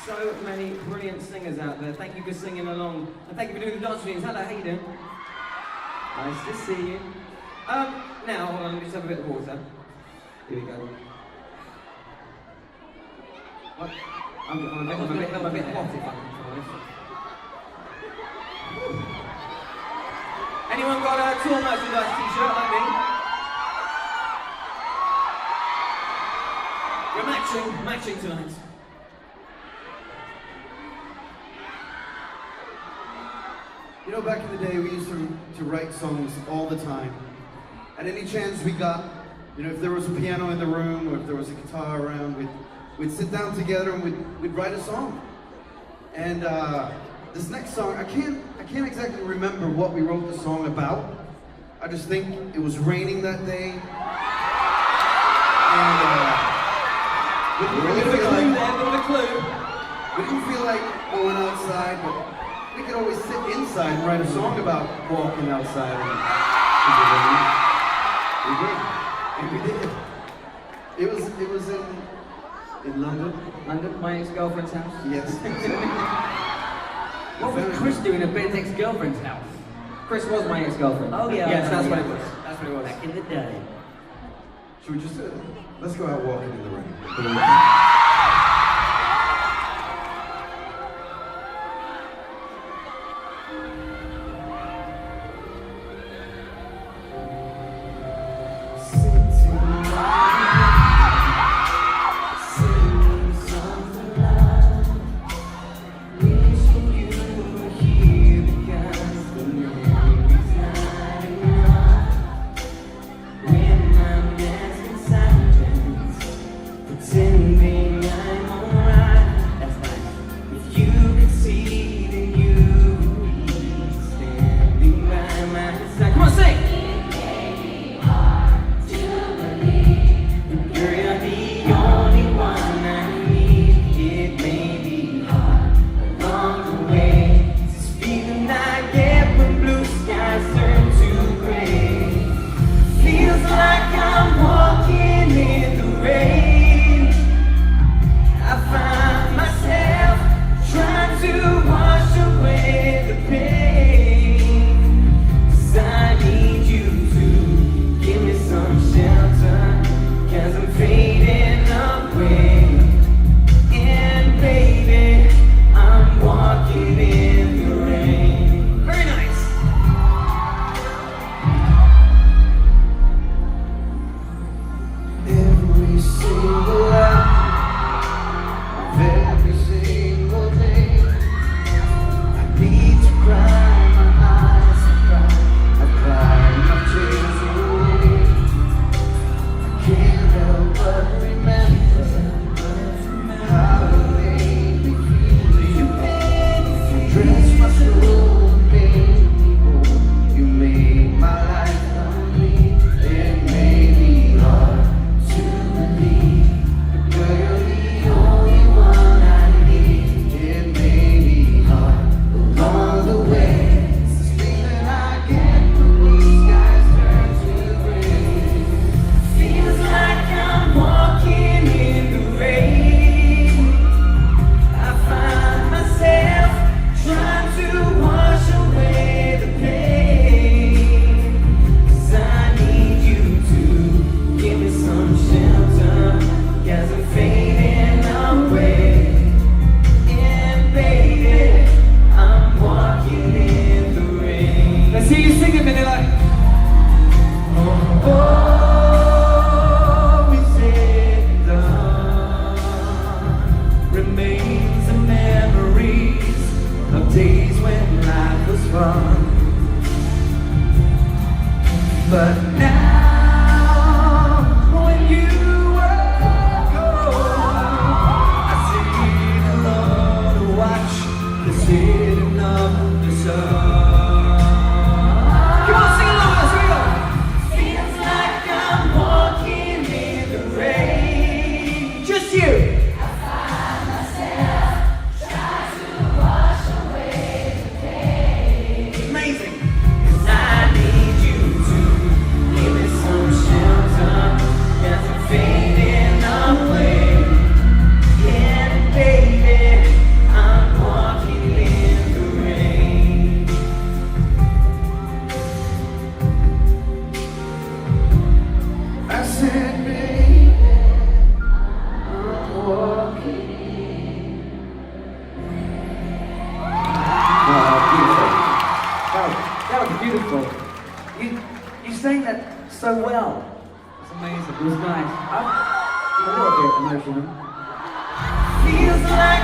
So many brilliant singers out there. Thank you for singing along. And thank you for doing the dance routines. Hello, how you doing? Nice to see you. Now, hold on, let me just have a bit of water. Here we go. What? I'm a bit hot if I'm honest. Anyone got a tour merchandise t-shirt like me? We're matching tonight. You know, back in the day, we used to write songs all the time. At any chance we got, you know, if there was a piano in the room or if there was a guitar around, we'd sit down together and we'd write a song. And this next song, I can't exactly remember what we wrote the song about. I just think it was raining that day. And we didn't feel like going outside, but we could always sit inside and write a song about walking outside. And we did. It was in London. London, my ex-girlfriend's house? Yes. What was Chris doing at Ben's ex-girlfriend's house? Chris was my ex-girlfriend. Oh yeah. Yes, that's yeah. what it was. That's what it was. Back in the day. Should we just let's go out walking in the rain. Let's hear you sing it, Manila. All we said and done remains the memories of days when life was fun. But now, when you were gone, I sit alone to watch the setting of the sun. so well. It's amazing. It was nice. I'm a little bit emotional. Feels like